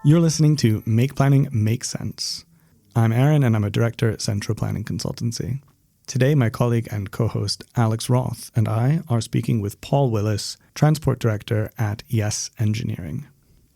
You're listening to Make Planning Make Sense. I'm Aaron and I'm a director at Centro Planning Consultancy. Today, my colleague and co-host Alex Roth and I are speaking with Paul Willis, Transport Director at YES Engineering.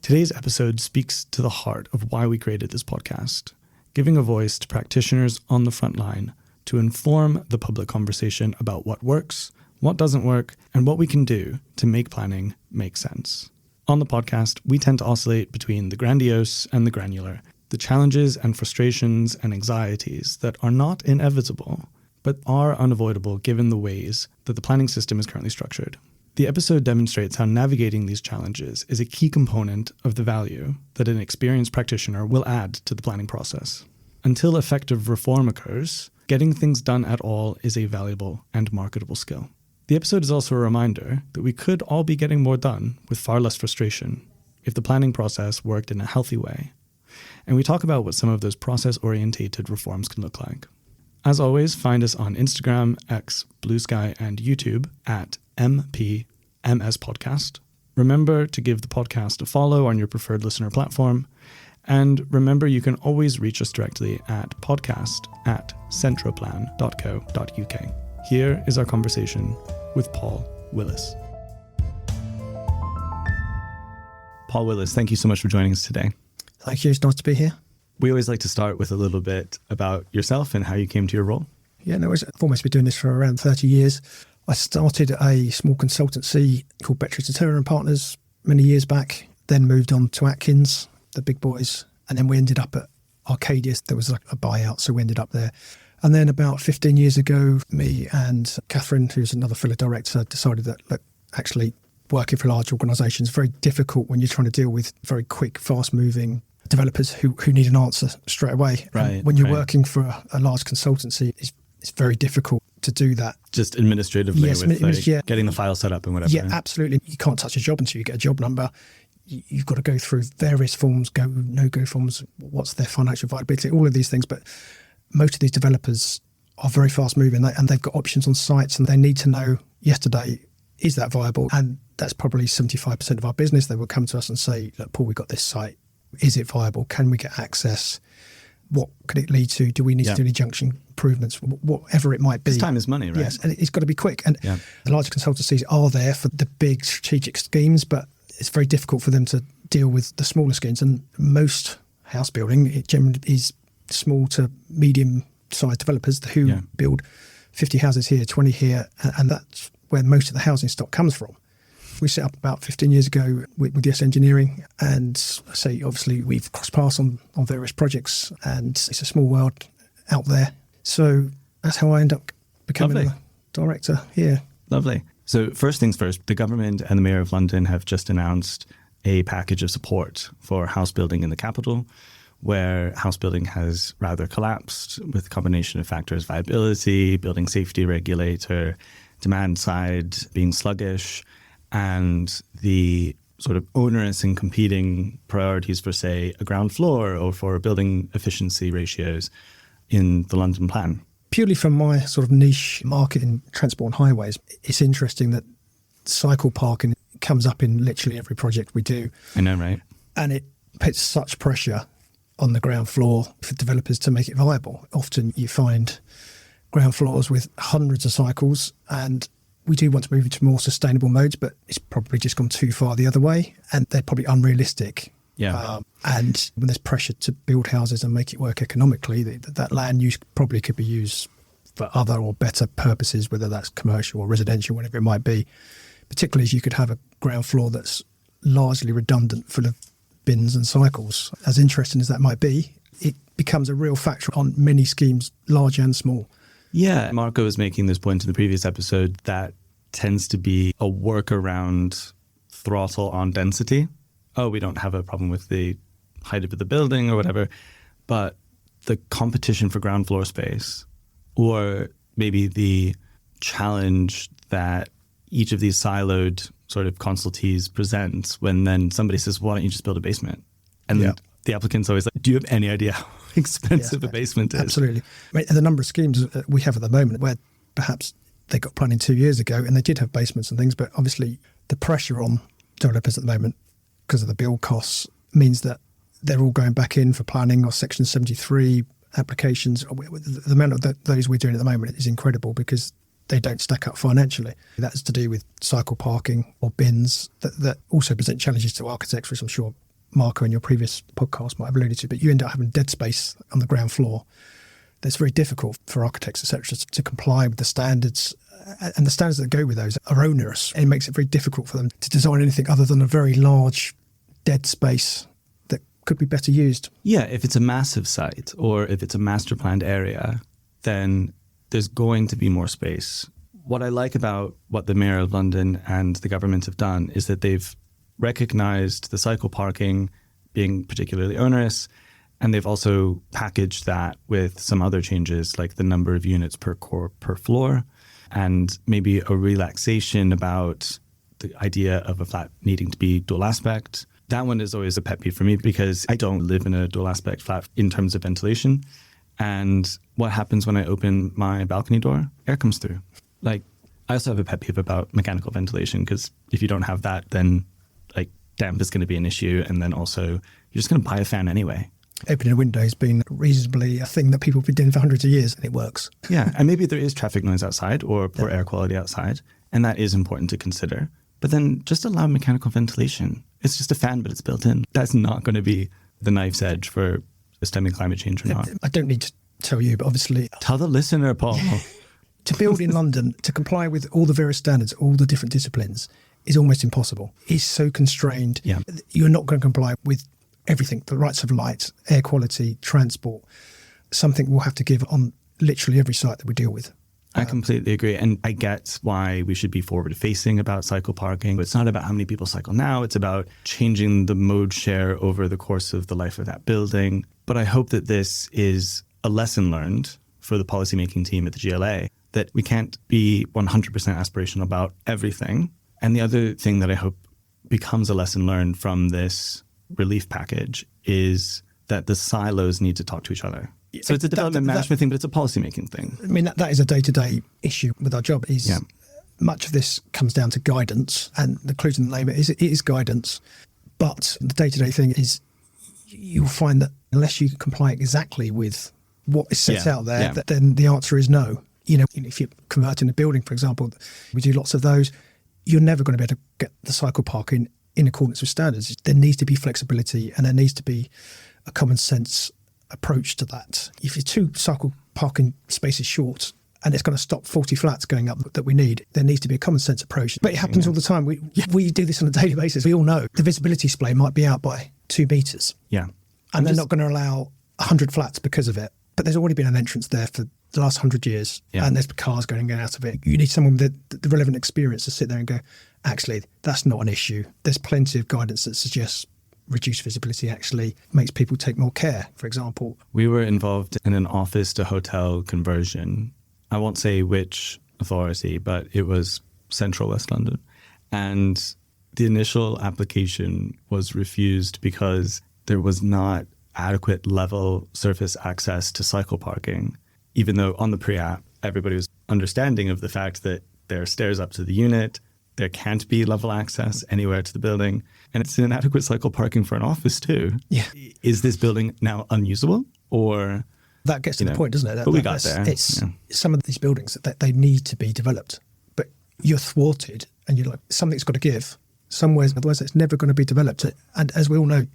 Today's episode speaks to the heart of why we created this podcast, giving a voice to practitioners on the front line to inform the public conversation about what works, what doesn't work, and what we can do to make planning make sense. On the podcast, we tend to oscillate between the grandiose and the granular, the challenges and frustrations and anxieties that are not inevitable, but are unavoidable given the ways that the planning system is currently structured. The episode demonstrates how navigating these challenges is a key component of the value that an experienced practitioner will add to the planning process. Until effective reform occurs, getting things done at all is a valuable and marketable skill. The episode is also a reminder that we could all be getting more done with far less frustration if the planning process worked in a healthy way. And we talk about what some of those process-orientated reforms can look like. As always, find us on Instagram, X, Blue Sky, and YouTube at MPMS Podcast. Remember to give the podcast a follow on your preferred listener platform. And remember, you can always reach us directly at podcast@centroplan.co.uk. Here is our conversation with Paul Willis. Paul Willis, thank you so much for joining us today. Thank you. It's nice to be here. We always like to start with a little bit about yourself and how you came to your role. Yeah, no, I've almost been doing this for around 30 years. I started a small consultancy called Betteridge & Turner and Partners many years back, then moved on to Atkins, the big boys, and then we ended up at Arcadius. There was like a buyout, so we ended up there. And then about 15 years ago, me and Catherine, who's another fellow director, decided that, look, actually working for large organisations is very difficult when you're trying to deal with very quick, fast-moving developers who need an answer straight away. Right. And when you're working for a large consultancy, it's very difficult to do that. Just administratively, yes, with getting the file set up and whatever. Yeah, absolutely. You can't touch a job until you get a job number. You've got to go through various forms, go, no-go forms, what's their financial viability, all of these things. But most of these developers are very fast-moving and they've got options on sites and they need to know yesterday, is that viable? And that's probably 75% of our business. They will come to us and say, look, Paul, we've got this site. Is it viable? Can we get access? What could it lead to? Do we need to do any junction improvements? Whatever it might be. Because time is money, right? Yes, and it's got to be quick. And the larger consultancies are there for the big strategic schemes, but it's very difficult for them to deal with the smaller schemes. And most house building, it generally is small to medium-sized developers who build 50 houses here, 20 here, and that's where most of the housing stock comes from. We set up about 15 years ago with YES Engineering, and I say obviously we've crossed paths on various projects, and it's a small world out there. So that's how I end up becoming a director here. Lovely. So first things first, the government and the Mayor of London have just announced a package of support for house building in the capital, where house building has rather collapsed with a combination of factors: viability, building safety regulator, demand side being sluggish, and the sort of onerous and competing priorities for, say, a ground floor or for building efficiency ratios in the London plan. Purely from my sort of niche market in transport and highways, it's interesting that cycle parking comes up in literally every project we do. I know, right? And it puts such pressure on the ground floor for developers to make it viable. Often you find ground floors with hundreds of cycles, and we do want to move into more sustainable modes, but it's probably just gone too far the other way, and they're probably unrealistic. Yeah. And when there's pressure to build houses and make it work economically, that land use probably could be used for other or better purposes, whether that's commercial or residential, whatever it might be. Particularly as you could have a ground floor that's largely redundant, full of bins and cycles. As interesting as that might be, it becomes a real factor on many schemes, large and small. Yeah, Marco was making this point in the previous episode that tends to be a workaround throttle on density. Oh, we don't have a problem with the height of the building or whatever, but the competition for ground floor space, or maybe the challenge that each of these siloed sort of consultees presents when then somebody says, why don't you just build a basement? And the applicant's always like, do you have any idea how expensive a basement is? Absolutely. I mean, the number of schemes we have at the moment where perhaps they got planning 2 years ago and they did have basements and things, but obviously the pressure on developers at the moment because of the build costs means that they're all going back in for planning or Section 73 applications. The amount of those we're doing at the moment is incredible because they don't stack up financially. That's to do with cycle parking or bins that also present challenges to architects, which I'm sure Marco in your previous podcast might have alluded to, but you end up having dead space on the ground floor. That's very difficult for architects, etc., to comply with the standards, and the standards that go with those are onerous, and it makes it very difficult for them to design anything other than a very large dead space that could be better used. Yeah, if it's a massive site or if it's a master planned area, then there's going to be more space. What I like about what the Mayor of London and the government have done is that they've recognized the cycle parking being particularly onerous, and they've also packaged that with some other changes like the number of units per floor and maybe a relaxation about the idea of a flat needing to be dual aspect. That one is always a pet peeve for me because I don't live in a dual aspect flat in terms of ventilation. And what happens when I open my balcony door? Air comes through. Like, I also have a pet peeve about mechanical ventilation because if you don't have that, then like damp is going to be an issue. And then also you're just going to buy a fan anyway. Opening a window has been reasonably a thing that people have been doing for hundreds of years, and it works. Yeah, and maybe there is traffic noise outside or poor air quality outside, and that is important to consider. But then just allow mechanical ventilation. It's just a fan, but it's built in. That's not going to be the knife's edge for stemming climate change or not. I don't need to tell you, but obviously... Tell the listener, Paul. To build in London, to comply with all the various standards, all the different disciplines, is almost impossible. It's so constrained. Yeah. You're not going to comply with everything, the rights of light, air quality, transport, something we'll have to give on literally every site that we deal with. I completely agree. And I get why we should be forward-facing about cycle parking. It's not about how many people cycle now. It's about changing the mode share over the course of the life of that building. But I hope that this is a lesson learned for the policymaking team at the GLA, that we can't be 100% aspirational about everything. And the other thing that I hope becomes a lesson learned from this relief package is that the silos need to talk to each other. So it's a development management thing, but it's a policymaking thing. I mean, that is a day-to-day issue with our job. Much of this comes down to guidance, and the clues in the name it is guidance. But the day-to-day thing is you'll find that unless you comply exactly with what is set out there, then the answer is no. You know, if you're converting a building, for example, we do lots of those, you're never going to be able to get the cycle parking in accordance with standards. There needs to be flexibility, and there needs to be a common sense approach to that. If you're 2 cycle parking spaces short and it's going to stop 40 flats going up that we need, there needs to be a common sense approach. But it happens all the time. We do this on a daily basis. We all know the visibility display might be out by 2 meters. Yeah. And they're not going to allow 100 flats because of it. But there's already been an entrance there for the last 100 years, and there's cars going in and out of it. You need someone with the relevant experience to sit there and go, actually, that's not an issue. There's plenty of guidance that suggests reduced visibility actually makes people take more care, for example. We were involved in an office to hotel conversion. I won't say which authority, but it was Central West London. And the initial application was refused because there was not adequate level surface access to cycle parking, even though on the pre-app, everybody was understanding of the fact that there are stairs up to the unit, there can't be level access anywhere to the building, and it's inadequate cycle parking for an office too. Yeah. Is this building now unusable, or... That gets to the point, doesn't it? But we got there. It's some of these buildings that they need to be developed, but you're thwarted and you're like, something's got to give somewhere, otherwise it's never going to be developed. And as we all know,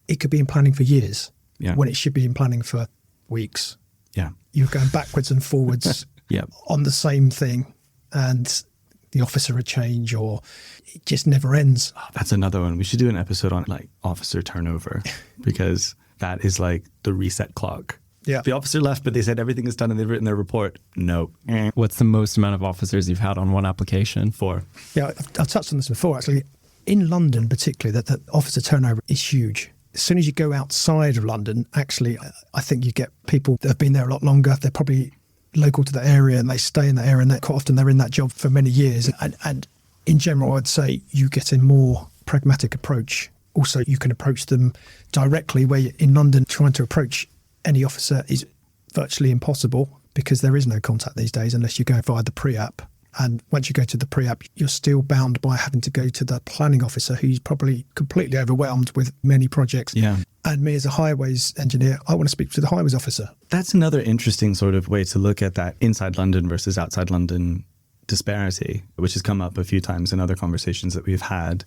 it could be in planning for years when it should be in planning for weeks. Yeah. You're going backwards and forwards on the same thing, and the officer a change, or it just never ends. Oh, that's another one. We should do an episode on like officer turnover because that is like the reset clock. Yeah. The officer left, but they said everything is done and they've written their report. No. What's the most amount of officers you've had on one application? 4. Yeah, I've touched on this before, actually. In London particularly, that officer turnover is huge. As soon as you go outside of London, actually, I think you get people that have been there a lot longer. They're probably local to the area and they stay in that area, and quite often they're in that job for many years. And in general, I'd say you get a more pragmatic approach. Also, you can approach them directly, where in London, trying to approach any officer is virtually impossible because there is no contact these days unless you go via the pre-app. And once you go to the pre-app, you're still bound by having to go to the planning officer, who's probably completely overwhelmed with many projects. Yeah. And me as a highways engineer, I want to speak to the highways officer. That's another interesting sort of way to look at that inside London versus outside London disparity, which has come up a few times in other conversations that we've had.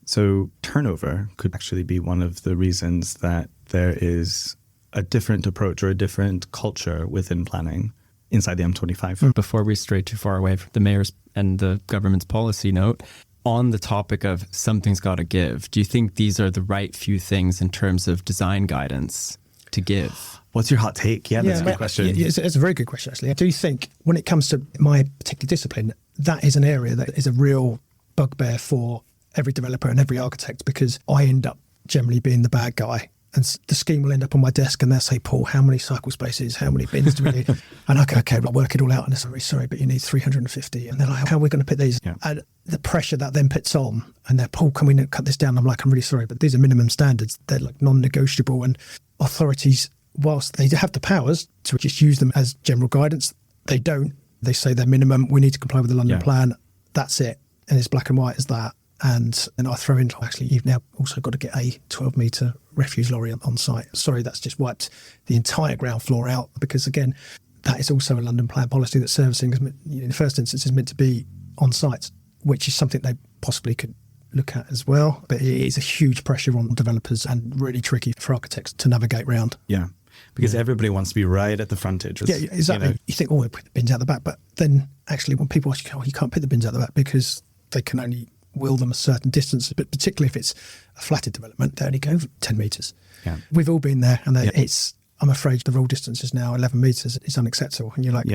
So turnover could actually be one of the reasons that there is a different approach or a different culture within planning inside the M25. Before we stray too far away from the mayor's and the government's policy note, on the topic of something's got to give, do you think these are the right few things in terms of design guidance to give? What's your hot take? Yeah, that's a good question. It's a very good question, actually. I do think when it comes to my particular discipline, that is an area that is a real bugbear for every developer and every architect, because I end up generally being the bad guy. And the scheme will end up on my desk and they'll say, Paul, how many cycle spaces, how many bins do we need? And okay, I'll work it all out. And I'm really sorry, but you need 350. And they're like, how are we going to put these? Yeah. And the pressure that then puts on, and they're, Paul, can we cut this down? I'm like, I'm really sorry, but these are minimum standards. They're like non-negotiable. And authorities, whilst they have the powers to just use them as general guidance, they don't. They say they're minimum. We need to comply with the London plan. That's it. And it's black and white as that. And then I throw in, actually, you've now also got to get a 12-metre refuse lorry on site. Sorry, that's just wiped the entire ground floor out, because, again, that is also a London plan policy that servicing, in the first instance, is meant to be on site, which is something they possibly could look at as well. But it is a huge pressure on developers and really tricky for architects to navigate around. Yeah, because everybody wants to be right at the frontage. Yeah, exactly. You think, we put the bins out the back. But then, actually, when people ask you, you can't put the bins out the back because they can only will them a certain distance, but particularly if it's a flatted development, they only go 10 metres. Yeah. We've all been there, and it's, I'm afraid the rule distance is now 11 metres. It's unacceptable. And you're like,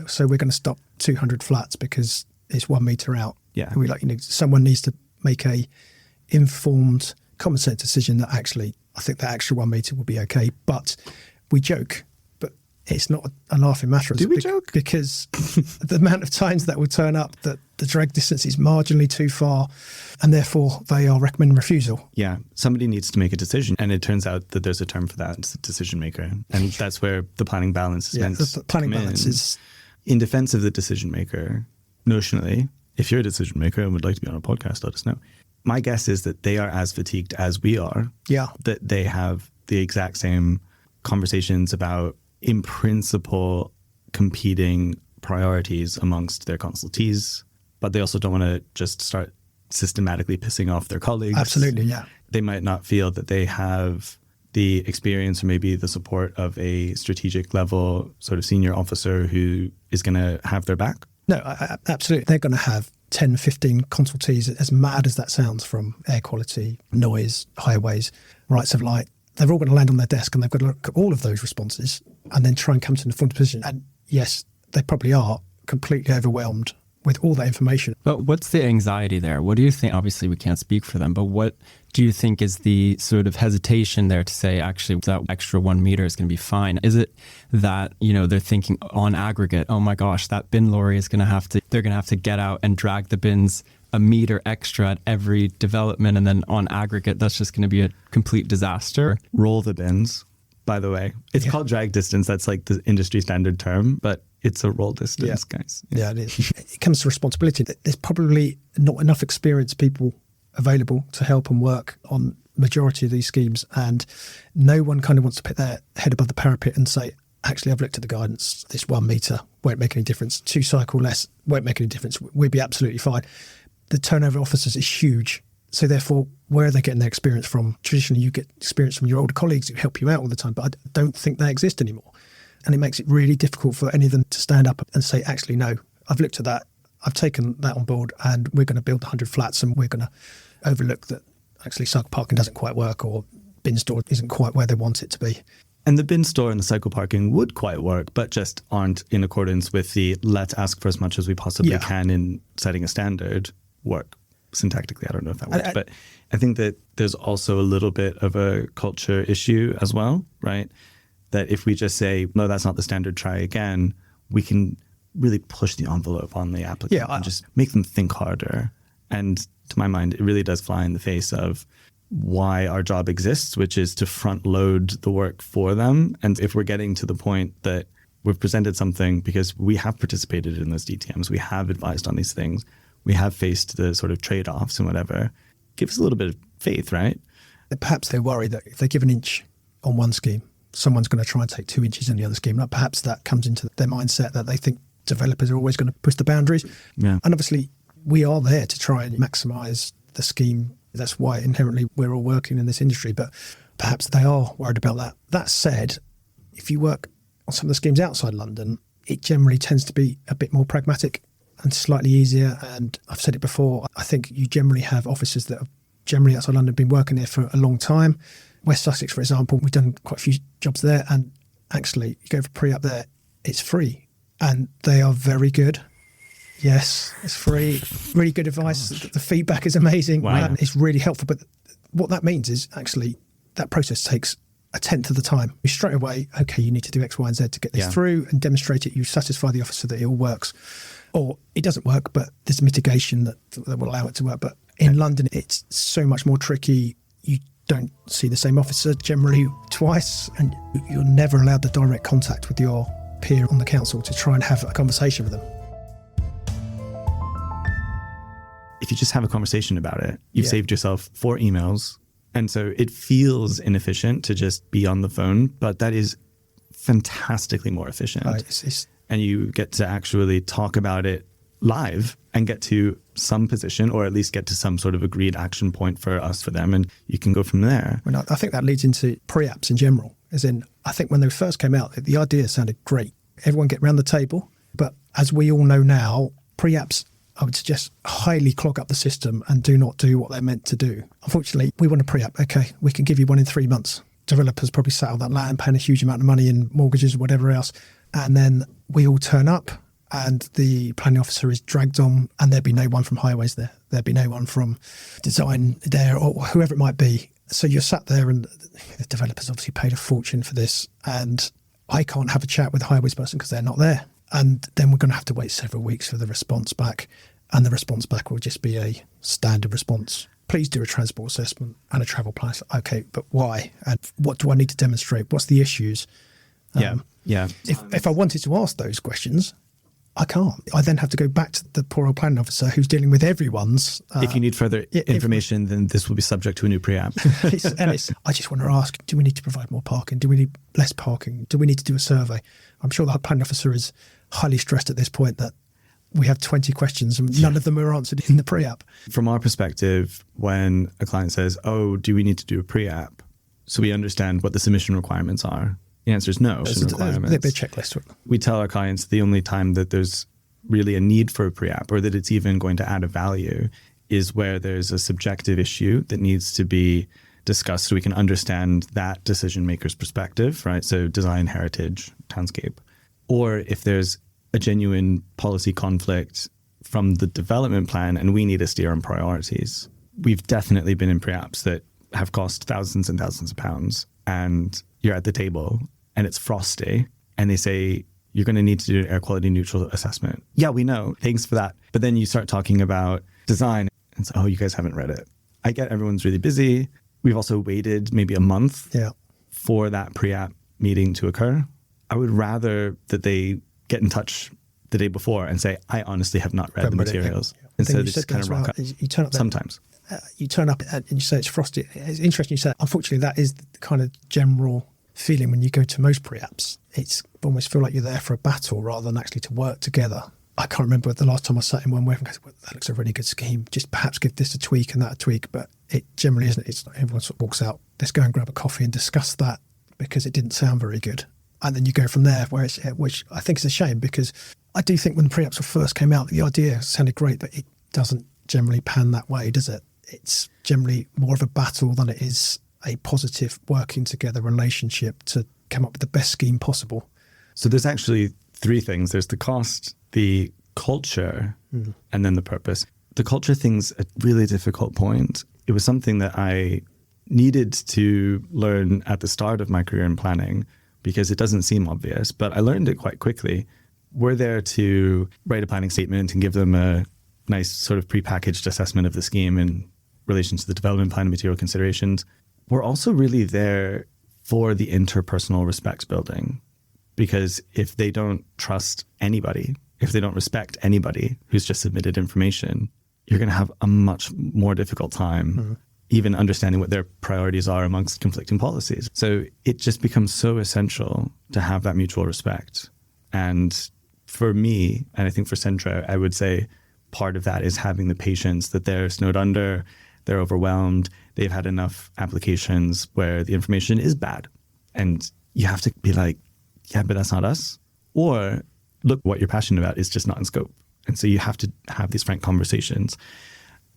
so we're going to stop 200 flats because it's 1 metre out. Yeah. And we're like, someone needs to make a informed, common sense decision that actually, I think that extra 1 metre will be okay. But we joke, but it's not a laughing matter. Do we joke? Because the amount of times that will turn up that the drag distance is marginally too far, and therefore they are recommending refusal. Yeah, somebody needs to make a decision, and it turns out that there's a term for that. It's a decision maker, and that's where the planning balance is meant to the planning balance is in defense of the decision maker. Notionally, if you're a decision maker and would like to be on a podcast, let us know. My guess is that they are as fatigued as we are. Yeah, that they have the exact same conversations about, in principle, competing priorities amongst their consultees, but they also don't want to just start systematically pissing off their colleagues. Absolutely, yeah. They might not feel that they have the experience or maybe the support of a strategic level sort of senior officer who is going to have their back. No, absolutely. They're going to have 10, 15 consultees, as mad as that sounds, from air quality, noise, highways, rights of light. They're all going to land on their desk, and they've got to look at all of those responses and then try and come to an informed position. And yes, they probably are completely overwhelmed with all that information. But what's the anxiety there? What do you think? Obviously, we can't speak for them, but what do you think is the sort of hesitation there to say, actually, that extra 1 meter is going to be fine? Is it that, they're thinking on aggregate, oh my gosh, that bin lorry is going to have to, they're going to have to get out and drag the bins a meter extra at every development, and then on aggregate, that's just going to be a complete disaster? Roll the bins, by the way. It's called drag distance. That's like the industry standard term, but it's a roll distance, guys. Yeah, it is. It comes to responsibility. There's probably not enough experienced people available to help and work on majority of these schemes, and no one kind of wants to put their head above the parapet and say, actually, I've looked at the guidance. This 1 metre won't make any difference. 2 cycle less won't make any difference. We'll be absolutely fine. The turnover of officers is huge. So therefore, where are they getting their experience from? Traditionally, you get experience from your older colleagues who help you out all the time, but I don't think they exist anymore. And it makes it really difficult for any of them to stand up and say, actually, no, I've looked at that. I've taken that on board, and we're going to build 100 flats, and we're going to overlook that actually cycle parking doesn't quite work, or bin store isn't quite where they want it to be. And the bin store and the cycle parking would quite work, but just aren't in accordance with the let's ask for as much as we possibly can in setting a standard work. Syntactically, I don't know if that works, but I think that there's also a little bit of a culture issue as well, right? That if we just say, no, that's not the standard, try again, we can really push the envelope on the applicant and just make them think harder. And to my mind, it really does fly in the face of why our job exists, which is to front load the work for them. And if we're getting to the point that we've presented something because we have participated in those DTMs. We have advised on these things. We have faced the sort of trade-offs and whatever. Give us a little bit of faith, right? Perhaps they worry that if they give an inch on one scheme, someone's going to try and take 2 inches in the other scheme. Like perhaps that comes into their mindset that they think developers are always going to push the boundaries. Yeah. And obviously, we are there to try and maximise the scheme. That's why inherently we're all working in this industry. But perhaps they are worried about that. That said, if you work on some of the schemes outside London, it generally tends to be a bit more pragmatic and slightly easier. And I've said it before, I think you generally have officers that have generally outside London been working there for a long time. West Sussex, for example, we've done quite a few jobs there, and actually you go for pre-up there, it's free, and they are very good. Yes, it's free. Really good advice. The feedback is amazing. Wow. And it's really helpful. But what that means is actually that process takes a tenth of the time. You straight away, okay, you need to do X, Y, and Z to get this through and demonstrate it. You satisfy the officer that it all works. Or it doesn't work, but there's mitigation that will allow it to work. But in London, it's so much more tricky. You don't see the same officer generally twice, and you're never allowed the direct contact with your peer on the council to try and have a conversation with them. If you just have a conversation about it, you've saved yourself 4 emails. And so it feels inefficient to just be on the phone, but that is fantastically more efficient. And you get to actually talk about it live and get to some position, or at least get to some sort of agreed action point for us, for them, and you can go from there. Well, I think that leads into pre-apps in general. As in, I think when they first came out, the idea sounded great. Everyone get around the table. But as we all know now, pre-apps, I would suggest, highly clog up the system and do not do what they're meant to do. Unfortunately, we want a pre-app. Okay, we can give you one in 3 months. Developers probably sat on that land, paying a huge amount of money in mortgages or whatever else. And then we all turn up and the planning officer is dragged on, and there'd be no one from highways there. There'd be no one from design there, or whoever it might be. So you're sat there, and the developers obviously paid a fortune for this, and I can't have a chat with the highways person because they're not there. And then we're going to have to wait several weeks for the response back. And the response back will just be a standard response. Please do a transport assessment and a travel plan. Okay, but why? And what do I need to demonstrate? What's the issues? If I wanted to ask those questions, I can't. I then have to go back to the poor old planning officer who's dealing with everyone's. If you need further information, then this will be subject to a new pre-app. I just want to ask, do we need to provide more parking? Do we need less parking? Do we need to do a survey? I'm sure the planning officer is highly stressed at this point that we have 20 questions and none of them are answered in the pre-app. From our perspective, when a client says, oh, do we need to do a pre-app? So we understand what the submission requirements are. The answer is no. There's a bit of checklist. We tell our clients the only time that there's really a need for a pre-app, or that it's even going to add a value, is where there's a subjective issue that needs to be discussed so we can understand that decision maker's perspective, right? So design, heritage, townscape. Or if there's a genuine policy conflict from the development plan and we need a steer on priorities. We've definitely been in pre-apps that have cost thousands and thousands of pounds, and you're at the table and it's frosty and they say, you're going to need to do an air quality neutral assessment. Yeah, we know. Thanks for that. But then you start talking about design and say, oh, you guys haven't read it. I get everyone's really busy. We've also waited maybe a month for that pre-app meeting to occur. I would rather that they get in touch the day before and say, I honestly have not read the materials. Instead of just kind of rock up. You turn up sometimes. You turn up and you say it's frosty. It's interesting you say, unfortunately, that is the kind of general feeling when you go to most pre-apps. It's almost feel like you're there for a battle rather than actually to work together. I can't remember the last time I sat in one where everyone goes, well, that looks a really good scheme. Just perhaps give this a tweak and that a tweak. But it generally isn't. It's not, everyone sort of walks out, let's go and grab a coffee and discuss that because it didn't sound very good. And then you go from there, which I think is a shame, because I do think when the pre-apps first came out, the idea sounded great, but it doesn't generally pan that way, does it? It's generally more of a battle than it is a positive working together relationship to come up with the best scheme possible. So there's actually 3 things. There's the cost, the culture, and then the purpose. The culture thing's a really difficult point. It was something that I needed to learn at the start of my career in planning because it doesn't seem obvious, but I learned it quite quickly. We're there to write a planning statement and give them a nice sort of prepackaged assessment of the scheme in relation to the development plan and material considerations. We're also really there for the interpersonal respect building. because if they don't trust anybody, if they don't respect anybody who's just submitted information, you're going to have a much more difficult time even understanding what their priorities are amongst conflicting policies. So it just becomes so essential to have that mutual respect. And for me, and I think for Centro, I would say part of that is having the patience that they're snowed under, they're overwhelmed, they've had enough applications where the information is bad. And you have to be like, yeah, but that's not us. Or look, what you're passionate about is just not in scope. And so you have to have these frank conversations.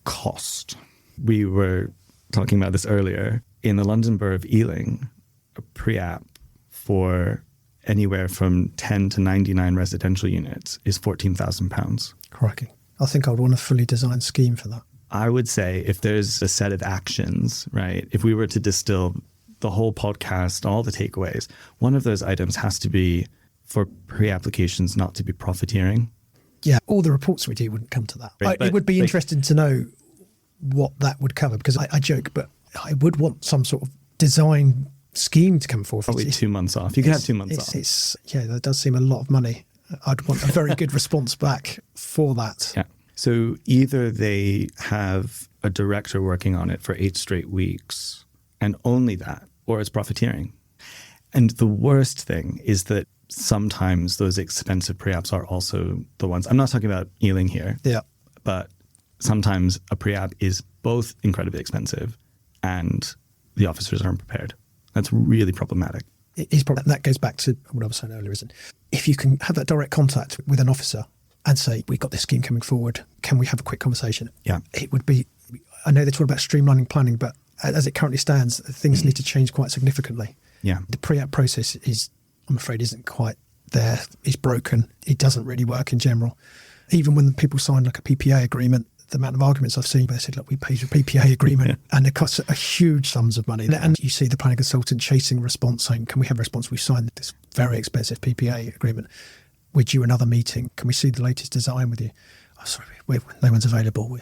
Cost. We were talking about this earlier. In the London Borough of Ealing, a pre-app for anywhere from 10 to 99 residential units is £14,000. Crikey. I think I would want a fully designed scheme for that. I would say if there's a set of actions, right, if we were to distill the whole podcast, all the takeaways, one of those items has to be for pre-applications not to be profiteering. Yeah, all the reports we do wouldn't come to that. Right, It would be interesting to know what that would cover, because I joke, but I would want some sort of design scheme to come forward. Probably 2 months off. You can have 2 months off. Yeah, that does seem a lot of money. I'd want a very good response back for that. Yeah. So either they have a director working on it for 8 straight weeks and only that, or it's profiteering. And the worst thing is that sometimes those expensive pre-apps are also the ones, I'm not talking about Ealing here, but sometimes a pre-app is both incredibly expensive and the officers aren't prepared. That's really problematic. It is problematic. That goes back to what I was saying earlier, isn't it? If you can have that direct contact with an officer and say, we've got this scheme coming forward, can we have a quick conversation? Yeah. It would be, I know they talk about streamlining planning, but as it currently stands, things need to change quite significantly. Yeah. The pre-app process is, I'm afraid, isn't quite there. It's broken. It doesn't really work in general. Even when people sign like a PPA agreement, the amount of arguments I've seen where they said, look, we paid your PPA agreement and it costs a huge sums of money. And you see the planning consultant chasing a response saying, can we have a response? We signed this very expensive PPA agreement. We're due another meeting. Can we see the latest design with you? Oh, sorry, no one's available.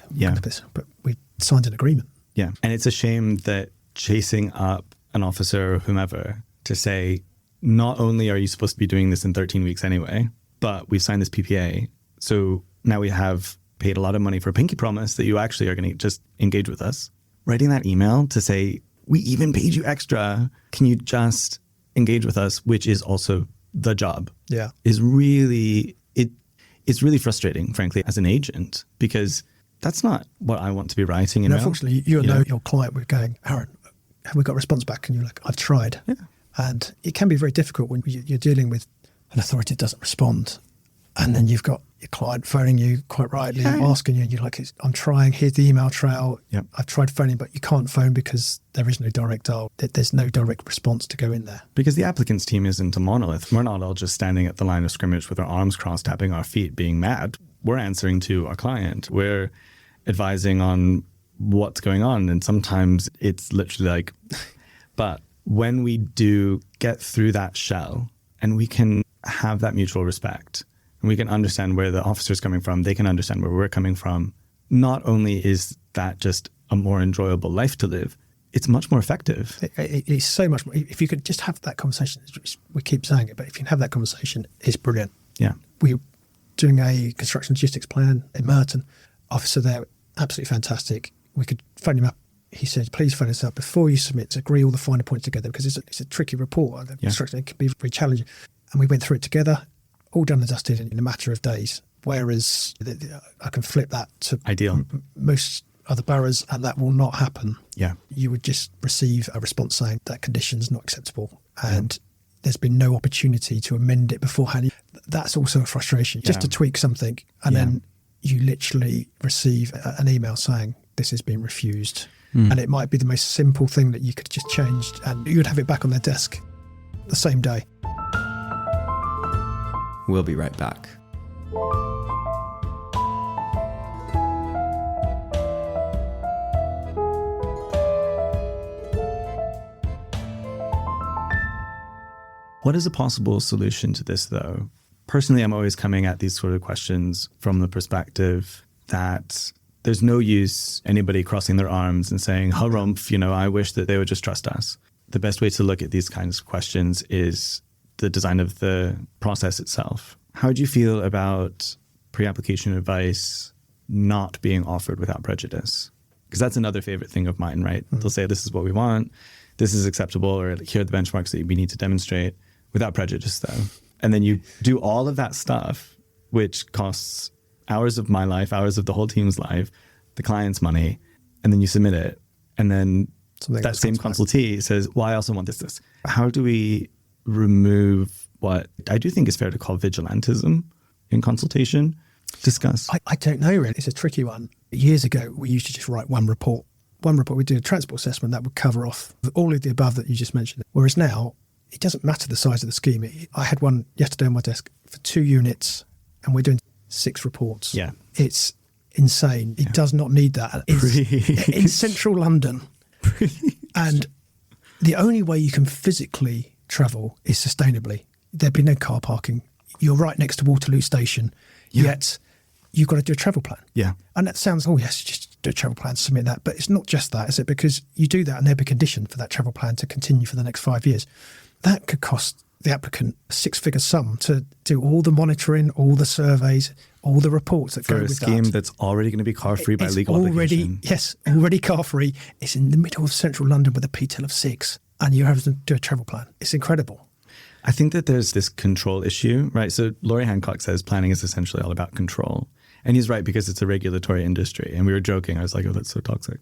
But we signed an agreement. Yeah. And it's a shame that chasing up an officer or whomever to say, not only are you supposed to be doing this in 13 weeks anyway, but we've signed this PPA. So now we have paid a lot of money for a pinky promise that you actually are going to just engage with us. Writing that email to say, we even paid you extra. Can you just engage with us, which is also the job, is really, it's really frustrating, frankly, as an agent, because that's not what I want to be writing. Unfortunately, you know your client were going, Aaron, have we got a response back? And you're like, I've tried. Yeah. And it can be very difficult when you're dealing with an authority that doesn't respond. And then you've got your client phoning you quite rightly, asking you, and you're like, I'm trying, here's the email trail. Yep. I've tried phoning, but you can't phone because there is no direct dial. There's no direct response to go in there. Because the applicants team isn't a monolith. We're not all just standing at the line of scrimmage with our arms crossed, tapping our feet, being mad. We're answering to our client. We're advising on what's going on. And sometimes it's literally like, but when we do get through that shell and we can have that mutual respect, and we can understand where the officer's coming from, they can understand where we're coming from, not only is that just a more enjoyable life to live, it's much more effective. It's so much more. If you could just have that conversation, we keep saying it, but if you can have that conversation, it's brilliant. Yeah. We were doing a construction logistics plan in Merton. Officer there, absolutely fantastic. We could phone him up. He said, please phone us up before you submit to agree all the finer points together, because it's a tricky report. The construction, it can be very challenging. And we went through it together, all done and dusted in a matter of days. Whereas I can flip that to ideal most other boroughs, and that will not happen. Yeah. You would just receive a response saying that condition's not acceptable, and there's been no opportunity to amend it beforehand. That's also a frustration, just to tweak something, and then you literally receive an email saying this has been refused. And it might be the most simple thing that you could just change, and you would have it back on their desk the same day. We'll be right back. What is a possible solution to this, though? Personally, I'm always coming at these sort of questions from the perspective that there's no use anybody crossing their arms and saying, harumph, I wish that they would just trust us. The best way to look at these kinds of questions is the design of the process itself. How do you feel about pre-application advice not being offered without prejudice? Because that's another favorite thing of mine, right? They'll say, this is what we want, this is acceptable, or here are the benchmarks that we need to demonstrate, without prejudice though. And then you do all of that stuff, which costs hours of my life, hours of the whole team's life, the client's money, and then you submit it. And then that same consultee says, well, I also want this. How do we remove what I do think is fair to call vigilantism in consultation? Discuss. I don't know, really. It's a tricky one. Years ago, we used to just write one report. We'd do a transport assessment that would cover off all of the above that you just mentioned. Whereas now, it doesn't matter the size of the scheme. I had one yesterday on my desk for 2 units, and we're doing 6 reports. Yeah. It's insane. It does not need that. It's in central London. And the only way you can physically travel is sustainably. There'd be no car parking. You're right next to Waterloo Station, yet you've got to do a travel plan. Yeah. And that sounds, oh yes, just do a travel plan, submit that. But it's not just that, is it? Because you do that and there'll be a condition for that travel plan to continue for the next 5 years. That could cost the applicant a 6-figure sum to do all the monitoring, all the surveys, all the reports that go with that. For a scheme that's already going to be car-free by legal obligation. Yes, already car-free. It's in the middle of central London with a PTEL of 6, and you have to do a travel plan. It's incredible. I think that there's this control issue, right? So Laurie Hancock says planning is essentially all about control. And he's right, because it's a regulatory industry. And we were joking. I was like, oh, that's so toxic.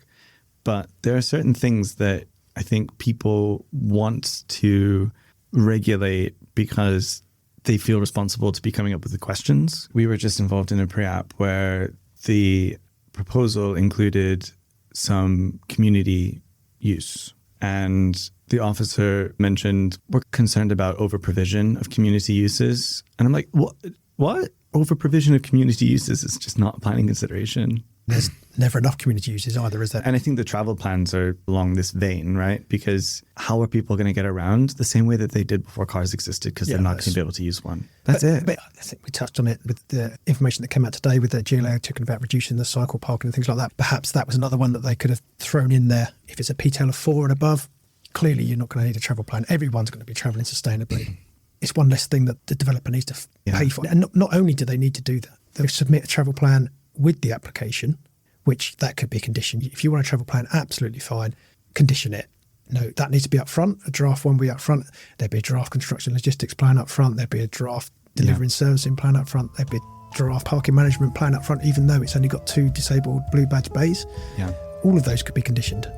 But there are certain things that I think people want to regulate because they feel responsible to be coming up with the questions. We were just involved in a pre-app where the proposal included some community use. And the officer mentioned, we're concerned about over-provision of community uses. And I'm like, what? Over-provision of community uses is just not a planning consideration. There's never enough community uses either, is there? And I think the travel plans are along this vein, right? Because how are people going to get around the same way that they did before cars existed, because they're not going to be able to use one? That's it. But I think we touched on it with the information that came out today with the GLA talking about reducing the cycle parking and things like that. Perhaps that was another one that they could have thrown in there. If it's a PTEL of 4 and above, clearly you're not going to need a travel plan. Everyone's going to be travelling sustainably. It's one less thing that the developer needs to pay for. And not only do they need to do that, they'll submit a travel plan with the application, which that could be conditioned. If you want a travel plan, absolutely fine. Condition it. No, that needs to be up front. A draft one will be up front. There'd be a draft construction logistics plan up front. There'd be a draft delivery and servicing plan up front. There'd be a draft parking management plan up front, even though it's only got 2 disabled blue badge bays. Yeah. All of those could be conditioned.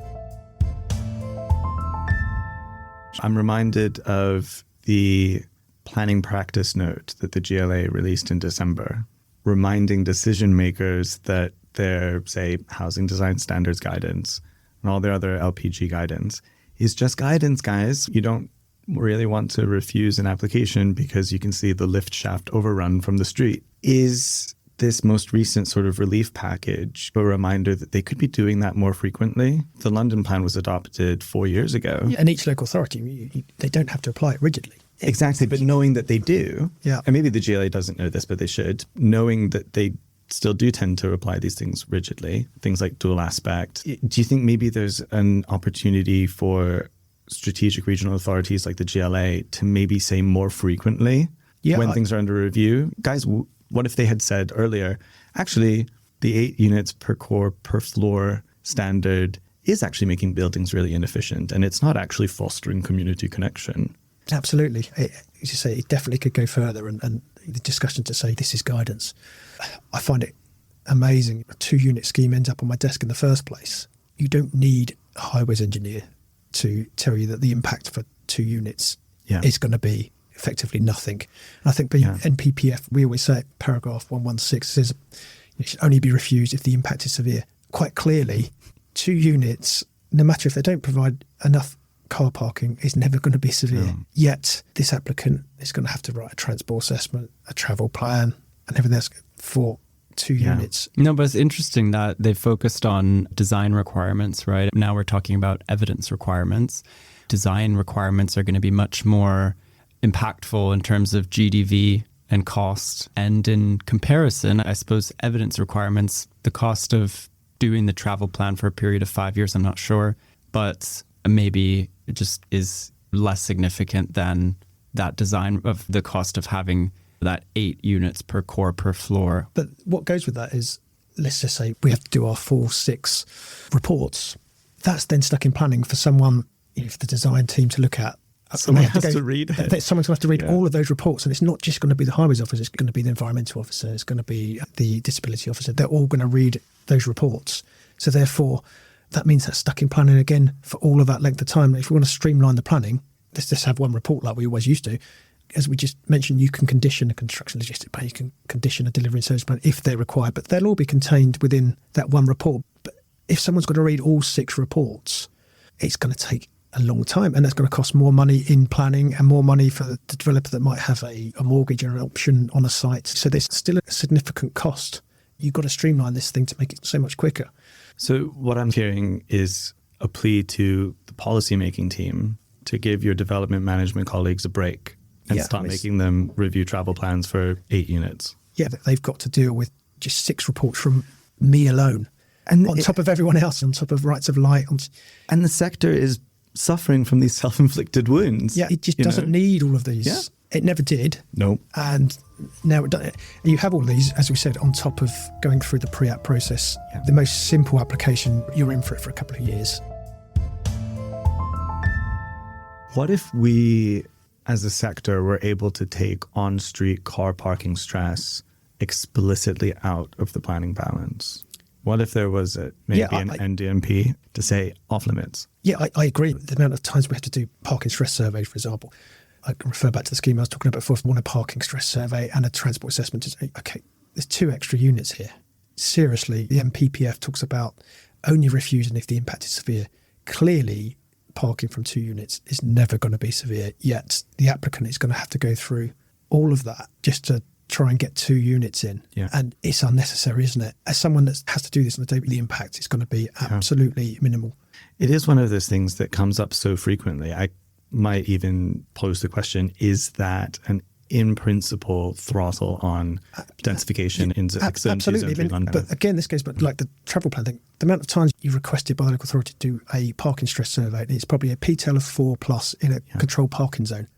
I'm reminded of the planning practice note that the GLA released in December, reminding decision makers that their, say, housing design standards guidance and all their other LPG guidance is just guidance, guys. You don't really want to refuse an application because you can see the lift shaft overrun from the street. Is this most recent sort of relief package a reminder that they could be doing that more frequently? The London plan was adopted 4 years ago. Yeah, and each local authority, they don't have to apply it rigidly. Exactly, but knowing that they do, and maybe the GLA doesn't know this, but they should, knowing that they still do tend to apply these things rigidly, things like dual aspect. Do you think maybe there's an opportunity for strategic regional authorities like the GLA to maybe say more frequently when things are under review? Guys, what if they had said earlier, actually, the 8 units per core per floor standard is actually making buildings really inefficient, and it's not actually fostering community connection? Absolutely. As you say, it definitely could go further, and the discussion to say this is guidance. I find it amazing. A 2-unit scheme ends up on my desk in the first place. You don't need a highways engineer to tell you that the impact for 2 units is going to be effectively nothing. And I think NPPF, we always say paragraph 116 says it should only be refused if the impact is severe. Quite clearly, 2 units, no matter if they don't provide enough car parking, is never going to be severe. Yet this applicant is going to have to write a transport assessment, a travel plan, and everything else for 2 units. No, but it's interesting that they focused on design requirements, right? Now we're talking about evidence requirements. Design requirements are going to be much more impactful in terms of GDV and cost. And in comparison, I suppose evidence requirements, the cost of doing the travel plan for a period of 5 years, I'm not sure, but maybe it just is less significant than that design of the cost of having that 8 units per core per floor. But what goes with that is, let's just say we have to do our 4-6 reports. That's then stuck in planning for someone, for the design team to look at. Someone has to read it. Someone's going to have to read all of those reports, and it's not just going to be the highways officer, it's going to be the environmental officer, it's going to be the disability officer. They're all going to read those reports. So therefore, that means that's stuck in planning again for all of that length of time. If we want to streamline the planning, let's just have one report like we always used to. As we just mentioned, you can condition a construction logistic plan, you can condition a delivery and service plan if they're required, but they'll all be contained within that one report. But if someone's got to read all 6 reports, it's going to take a long time, and that's going to cost more money in planning and more money for the developer that might have a mortgage or an option on a site. So there's still a significant cost. You've got to streamline this thing to make it so much quicker. So what I'm hearing is a plea to the policymaking team to give your development management colleagues a break and start making them review travel plans for 8 units. Yeah, they've got to deal with just 6 reports from me alone, and on top of everyone else, on top of rights of light. And the sector is suffering from these self-inflicted wounds. Yeah, it just doesn't need all of these. Yeah. It never did. No. And now it does. You have all of these, as we said, on top of going through the pre-app process. Yeah. The most simple application, you're in for it for a couple of years. What if we, as a sector, were able to take on-street car parking stress explicitly out of the planning balance? What if there was an NDMP to say off limits? Yeah, I agree. The amount of times we have to do parking stress surveys, for example. I can refer back to the scheme I was talking about before. If we want a parking stress survey and a transport assessment, to say, okay, there's 2 extra units here. Seriously, the MPPF talks about only refusing if the impact is severe. Clearly, parking from 2 units is never going to be severe, yet the applicant is going to have to go through all of that just to try and get 2 units in. Yeah. And it's unnecessary, isn't it? As someone that has to do this on a day, the impact is going to be absolutely minimal. It is one of those things that comes up so frequently. I might even pose the question, is that an in principle throttle on densification in absolutely. London? But again, this goes back like the travel plan thing. The amount of times you requested by the local authority to do a parking stress survey, and it's probably a PTEL of 4+ in a controlled parking zone.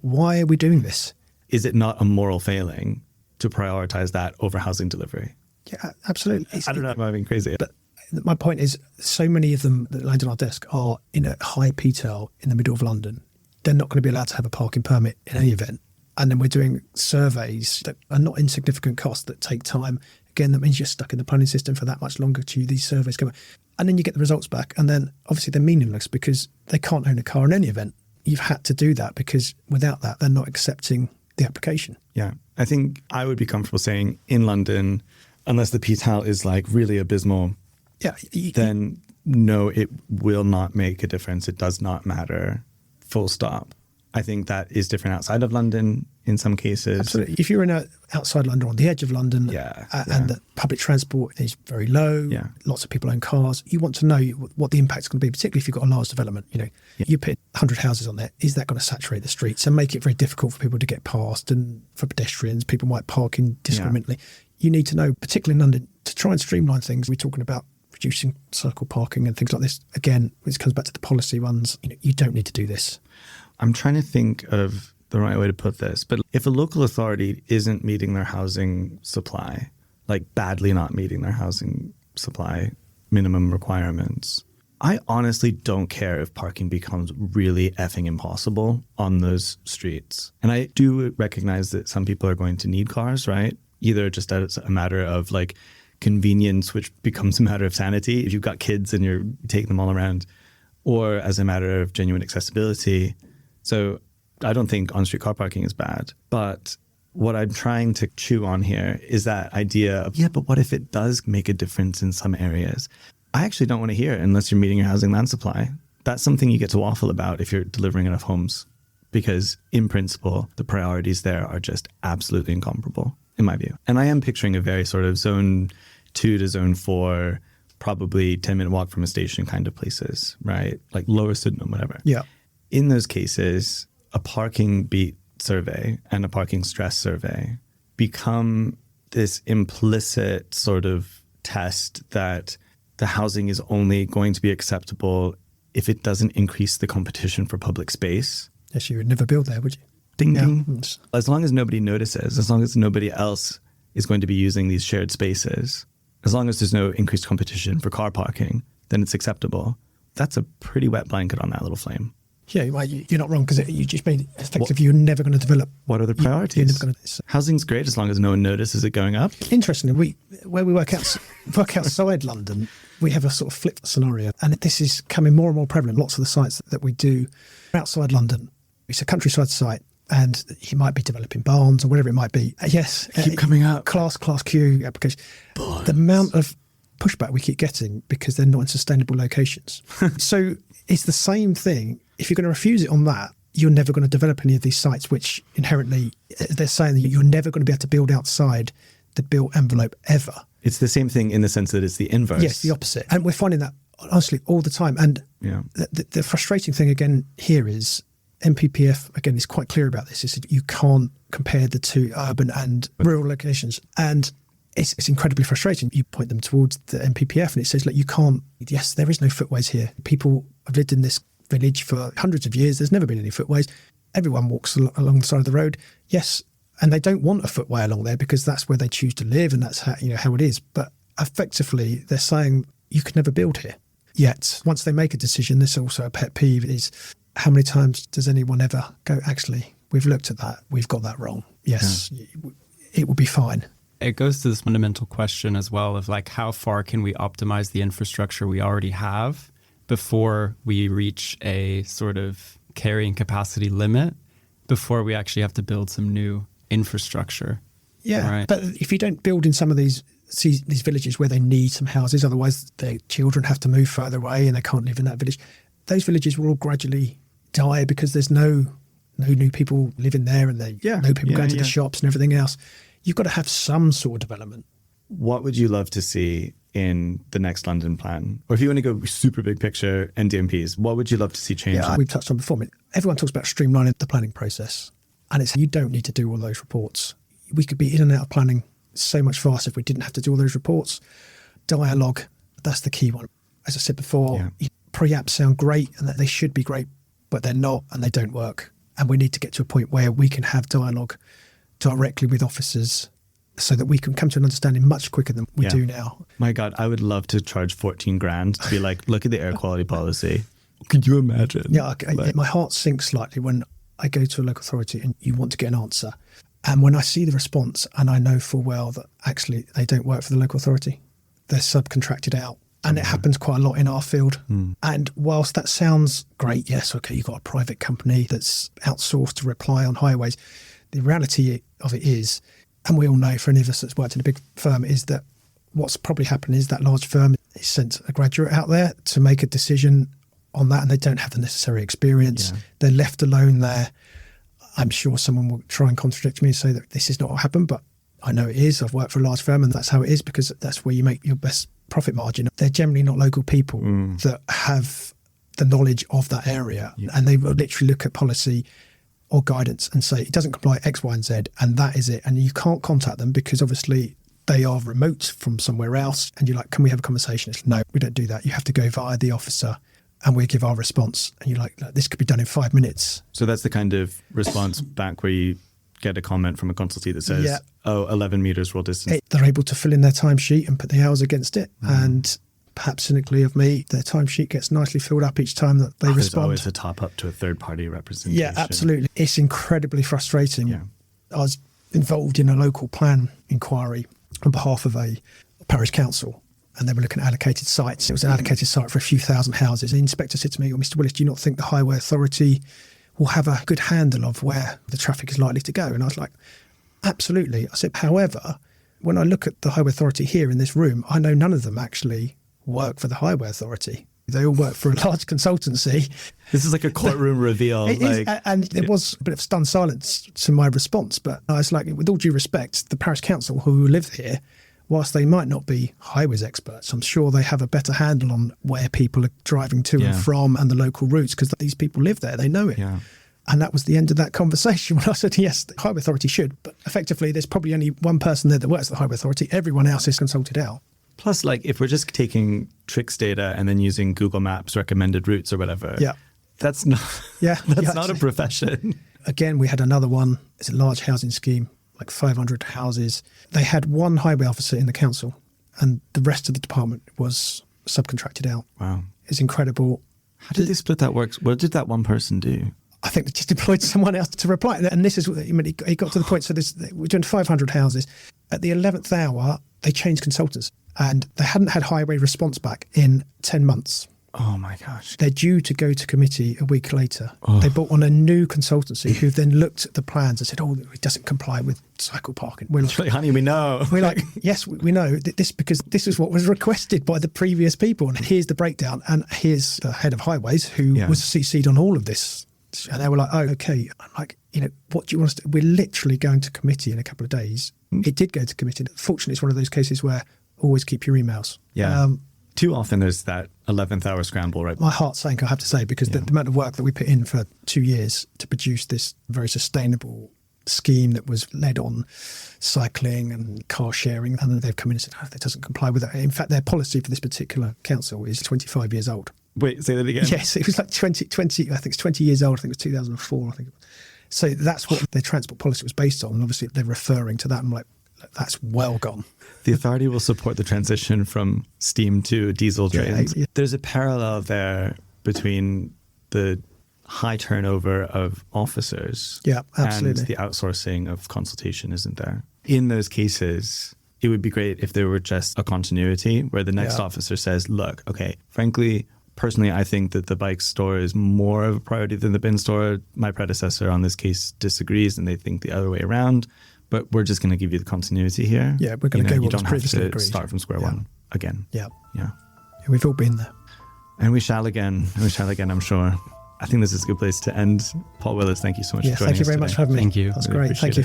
Why are we doing this? Is it not a moral failing to prioritise that over housing delivery? Yeah, absolutely. I don't know if I'm being crazy. But my point is, so many of them that land on our desk are in a high PTEL in the middle of London. They're not going to be allowed to have a parking permit in any event. And then we're doing surveys that are not insignificant costs that take time. Again, that means you're stuck in the planning system for that much longer to these surveys come out. And then you get the results back. And then obviously they're meaningless because they can't own a car in any event. You've had to do that because without that, they're not accepting the application. Yeah. I think I would be comfortable saying in London, unless the PTAL is like really abysmal, then no, it will not make a difference. It does not matter. Full stop. I think that is different outside of London in some cases. Absolutely. If you're outside London, on the edge of London, and the public transport is very low, lots of people own cars, you want to know what the impact's going to be, particularly if you've got a large development. You put 100 houses on there, is that going to saturate the streets and make it very difficult for people to get past, and for pedestrians, people might park indiscriminately. You need to know, particularly in London, to try and streamline things. We're talking about reducing circle parking and things like this. Again, this comes back to the policy ones. You don't need to do this. I'm trying to think of the right way to put this, but if a local authority isn't meeting their housing supply, like badly not meeting their housing supply minimum requirements, I honestly don't care if parking becomes really effing impossible on those streets. And I do recognize that some people are going to need cars, right? Either just as a matter of like convenience, which becomes a matter of sanity if you've got kids and you're taking them all around, or as a matter of genuine accessibility. So I don't think on-street car parking is bad. But what I'm trying to chew on here is that idea of, but what if it does make a difference in some areas? I actually don't want to hear it unless you're meeting your housing land supply. That's something you get to waffle about if you're delivering enough homes, because in principle, the priorities there are just absolutely incomparable, in my view. And I am picturing a very sort of zone 2 to zone 4, probably 10-minute walk from a station kind of places, right? Like Lower Sydenham, whatever. Yeah. In those cases, a parking beat survey and a parking stress survey become this implicit sort of test that the housing is only going to be acceptable if it doesn't increase the competition for public space. Yes, you would never build there, would you? Ding, Yeah. ding. As long as nobody notices, as long as nobody else is going to be using these shared spaces, as long as there's no increased competition for car parking, then it's acceptable. That's a pretty wet blanket on that little flame. Yeah, well, you're not wrong, because you just made effectively you're never going to develop. What are the priorities? You're never going to. Housing's great as long as no one notices it going up. Interestingly, where we work outside London, we have a sort of flip scenario, and this is becoming more and more prevalent. Lots of the sites that we do outside London, it's a countryside site, and he might be developing barns or whatever it might be. Yes, Keep coming up. Class Q application. The amount of pushback we keep getting because they're not in sustainable locations. So it's the same thing. If you're going to refuse it on that, you're never going to develop any of these sites, which inherently they're saying that you're never going to be able to build outside the built envelope ever. It's the same thing in the sense that it's the inverse. Yes, the opposite. And we're finding that honestly all the time. And the frustrating thing again here is MPPF, again, is quite clear about this, is that you can't compare the two urban and rural locations. And it's incredibly frustrating. You point them towards the MPPF and it says, look, you can't, yes, there is no footways here. People have lived in this village for hundreds of years. There's never been any footways. Everyone walks along the side of the road. Yes, and they don't want a footway along there because that's where they choose to live and that's how it is. But effectively, they're saying you could never build here. Yet, once they make a decision, this is also a pet peeve, is how many times does anyone ever go, actually, we've looked at that, we've got that wrong. Yes, it will be fine. It goes to this fundamental question as well of like, how far can we optimize the infrastructure we already have before we reach a sort of carrying capacity limit, before we actually have to build some new infrastructure? Yeah, right? But if you don't build in some of these villages where they need some houses, otherwise their children have to move further away and they can't live in that village, those villages will all gradually die because there's no new people living there and no people going to the shops and everything else. You've got to have some sort of development. What would you love to see in the next London plan? Or if you want to go super big picture, NDMPs, what would you love to see change? Yeah, we've touched on before. Everyone talks about streamlining the planning process. And it's you don't need to do all those reports. We could be in and out of planning so much faster if we didn't have to do all those reports. Dialogue, that's the key one. As I said before, pre-apps sound great and that they should be great, but they're not and they don't work. And we need to get to a point where we can have dialogue directly with officers so that we can come to an understanding much quicker than we do now. My God, I would love to charge 14 grand to be like, look at the air quality policy. Could you imagine? Yeah, my heart sinks slightly when I go to a local authority and you want to get an answer. And when I see the response and I know full well that actually they don't work for the local authority, they're subcontracted out. And it happens quite a lot in our field. And whilst that sounds great, yes, okay, you've got a private company that's outsourced to reply on highways. The reality of it is, and we all know for any of us that's worked in a big firm, is that what's probably happened is that large firm is sent a graduate out there to make a decision on that and they don't have the necessary experience. Yeah. They're left alone there. I'm sure someone will try and contradict me and say that this is not what happened, but I know it is. I've worked for a large firm and that's how it is because that's where you make your best profit margin. They're generally not local people that have the knowledge of that area and they will literally look at policy or guidance and say it doesn't comply X, Y and Z and that is it. And you can't contact them because obviously they are remote from somewhere else and you're like, can we have a conversation? It's no, we don't do that. You have to go via the officer and we give our response. And you're like, this could be done in 5 minutes. So that's the kind of response back where you get a comment from a consultancy that says, 11 meters rule distance. They're able to fill in their timesheet and put the hours against it. And perhaps cynically of me, their timesheet gets nicely filled up each time that they respond. There's always a top up to a third party representation. Yeah, absolutely. It's incredibly frustrating. Yeah. I was involved in a local plan inquiry on behalf of a parish council. And they were looking at allocated sites. It was an allocated site for a few thousand houses. The inspector said to me, well, Mr. Willis, do you not think the Highway Authority will have a good handle of where the traffic is likely to go? And I was like, absolutely. I said, however, when I look at the Highway Authority here in this room, I know none of them actually work for the Highway Authority. They all work for a large consultancy. This is like a courtroom reveal. And there was a bit of stunned silence to my response. But I was like, with all due respect, the parish council who live here, whilst they might not be highways experts, I'm sure they have a better handle on where people are driving to and from and the local routes because these people live there, they know it. Yeah. And that was the end of that conversation when I said, yes, the Highway Authority should, but effectively there's probably only one person there that works at the Highway Authority. Everyone else is consulted out. Plus, like if we're just taking tricks data and then using Google Maps recommended routes or whatever, That's not that's not a profession. Again, we had another one. It's a large housing scheme, like 500 houses. They had one highway officer in the council and the rest of the department was subcontracted out. Wow. It's incredible. How did they split that work? What did that one person do? I think they just employed someone else to reply. And this is, he got to the point, so we're doing 500 houses. At the 11th hour, they changed consultants and they hadn't had highway response back in 10 months. Oh my gosh. They're due to go to committee a week later. Oh. They brought on a new consultancy who then looked at the plans and said, oh, it doesn't comply with cycle parking. We're like, honey, we know. We're like, yes, we know this because this is what was requested by the previous people. And here's the breakdown. And here's the head of highways who was CC'd on all of this. And they were like, oh, okay. I'm like, what do you want us to do? We're literally going to committee in a couple of days. It did go to committee. Fortunately, it's one of those cases where always keep your emails. Yeah. Too often there's that 11th hour scramble, right? My heart sank, I have to say, because the amount of work that we put in for 2 years to produce this very sustainable scheme that was led on cycling and car sharing. And then they've come in and said, oh, that doesn't comply with that. In fact, their policy for this particular council is 25 years old. Wait, say that again? Yes, it was like 20, I think it's 20 years old. I think it was 2004, I think. So that's what their transport policy was based on. And obviously they're referring to that. I'm like, that's well gone. The authority will support the transition from steam to diesel trains. Yeah. There's a parallel there between the high turnover of officers and the outsourcing of consultation, isn't there? In those cases, it would be great if there were just a continuity where the next officer says, look, okay, frankly, personally, I think that the bike store is more of a priority than the bin store. My predecessor on this case disagrees and they think the other way around. But we're just going to give you the continuity here. Yeah, we're going to go what was previously agreed. You don't have to agreed. start from square one again. Yeah. Yeah. We've all been there. And we shall again. We shall again, I'm sure. I think this is a good place to end. Paul Willis, thank you so much for joining us. Thank you very much for having me. Thank you. That's really great. Thank you.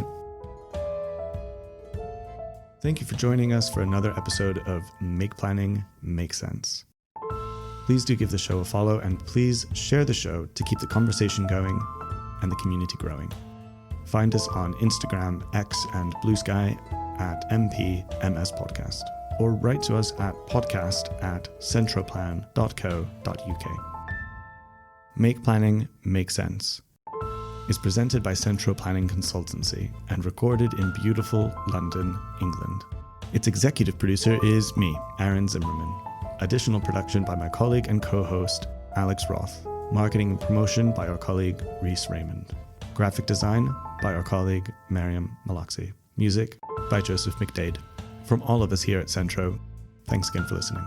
Thank you for joining us for another episode of Make Planning Make Sense. Please do give the show a follow and please share the show to keep the conversation going and the community growing. Find us on Instagram, X, and Blue Sky at MPMS Podcast, or write to us at podcast@centroplan.co.uk. Make Planning Make Sense is presented by Centro Planning Consultancy and recorded in beautiful London, England. Its executive producer is me, Aaron Zimmerman. Additional production by my colleague and co-host, Alex Roth. Marketing and promotion by our colleague, Reese Raymond. Graphic design by our colleague, Mariam Malaxi. Music by Joseph McDade. From all of us here at Centro, thanks again for listening.